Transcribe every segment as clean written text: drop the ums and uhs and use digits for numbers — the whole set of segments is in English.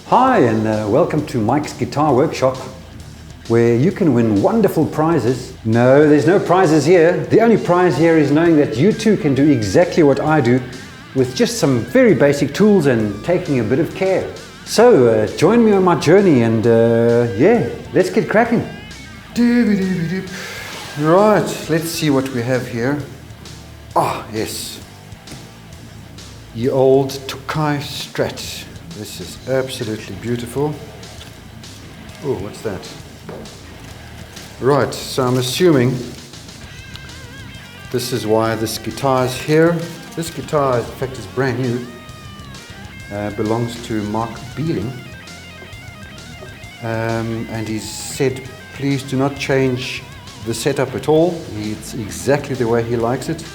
Hi, and welcome to Mike's Guitar Workshop, where you can win wonderful prizes. No, there's no prizes here. The only prize here is knowing that you too can do exactly what I do with just some very basic tools and taking a bit of care. So join me on my journey and yeah, let's get cracking. Right, let's see what we have here. Ah, yes. The old Tokai Strat. This is absolutely beautiful. Oh, what's that? Right, so I'm assuming this is why this guitar is here. This guitar, in fact, is brand new. Belongs to Mark Beling. And he said, please do not change the setup at all. It's exactly the way he likes it.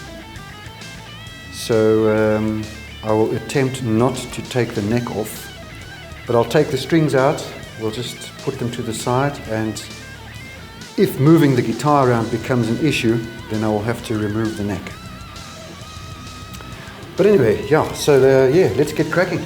So I will attempt not to take the neck off, but I'll take the strings out. We'll just put them to the side, and if moving the guitar around becomes an issue, then I will have to remove the neck. But anyway, yeah, so yeah, let's get cracking.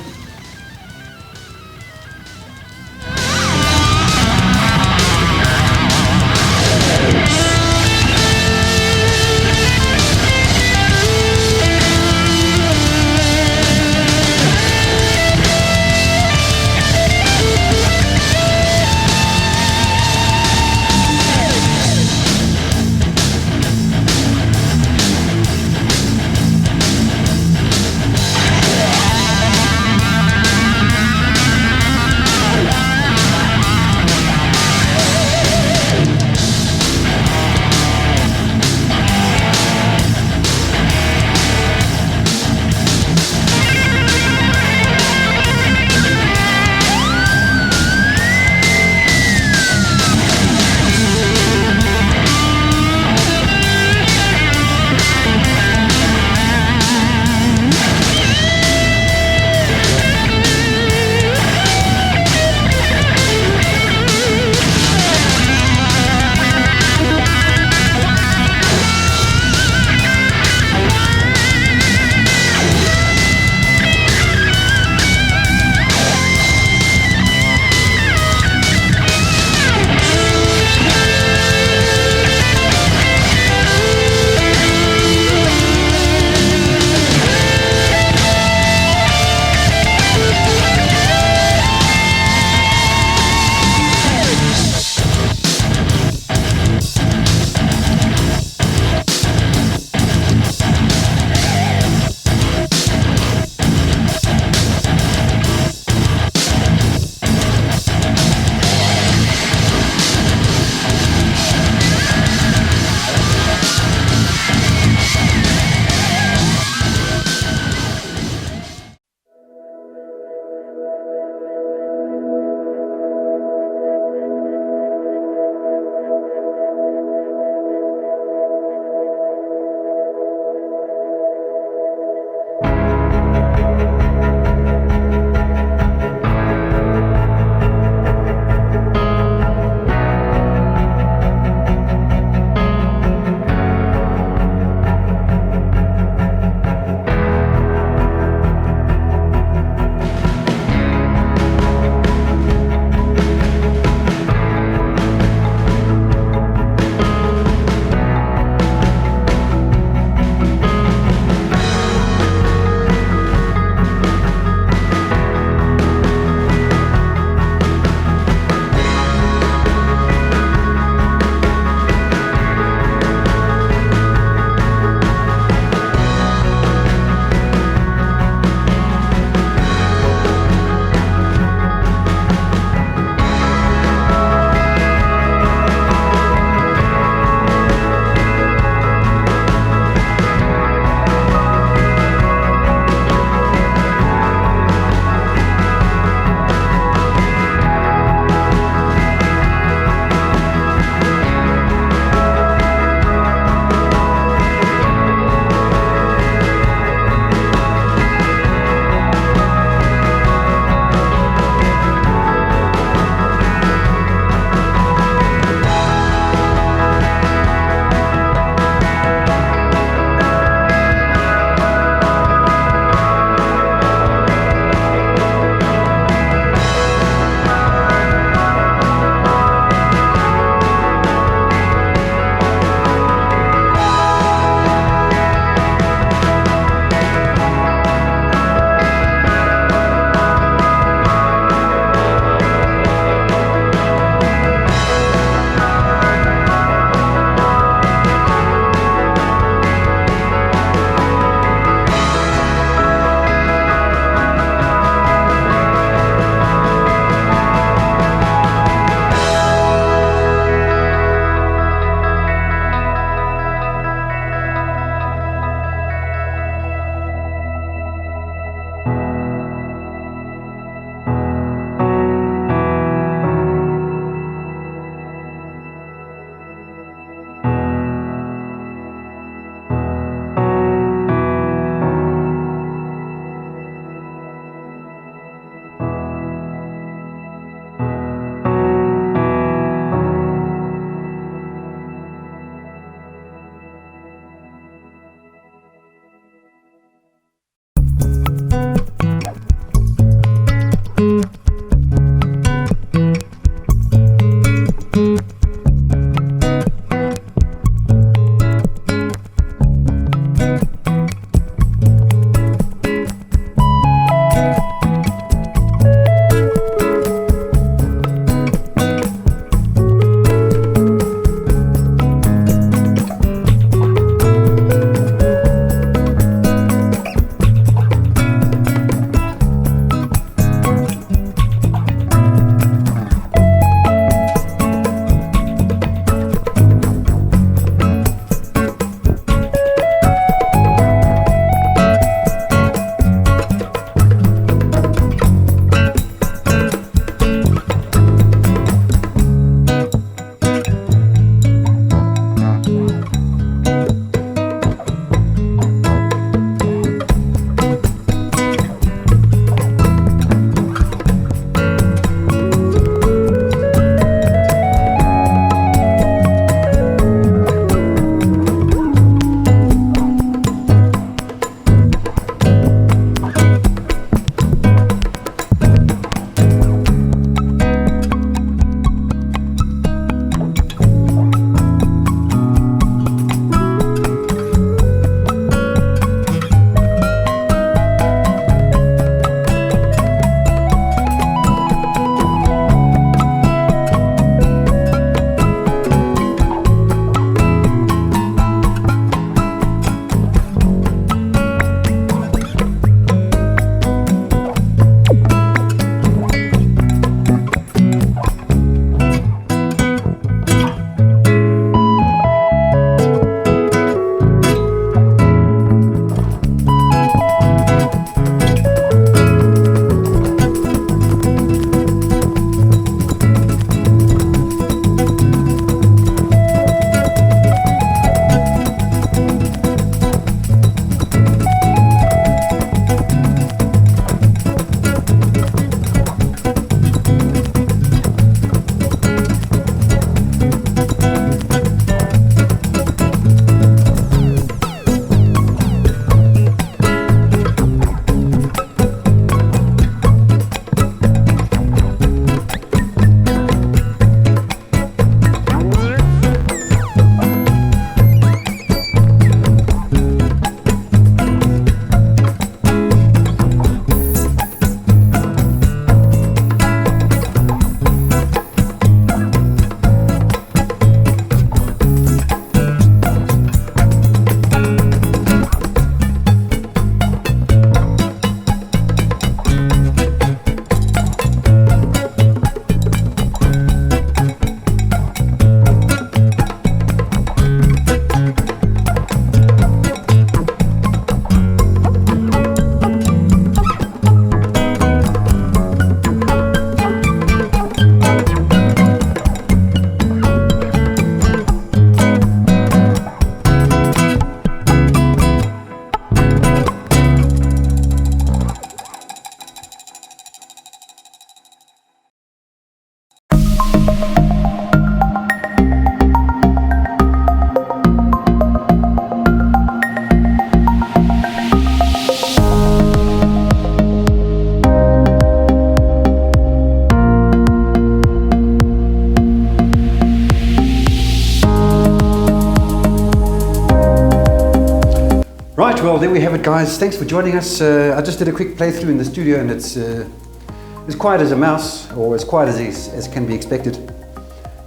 Right, well, there we have it, guys. Thanks for joining us. I just did a quick playthrough in the studio, and it's as quiet as a mouse, or as quiet as can be expected.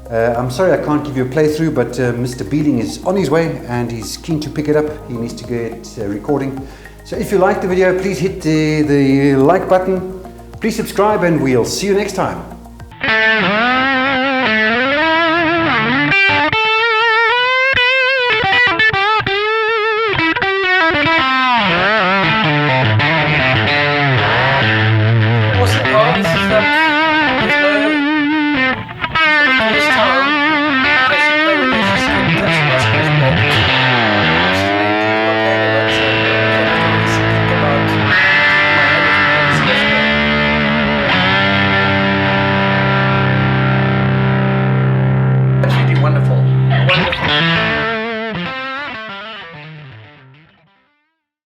I'm sorry I can't give you a playthrough, but Mr. Beling is on his way and he's keen to pick it up. He needs to get recording. So if you like the video, please hit the like button. Please subscribe, and we'll see you next time.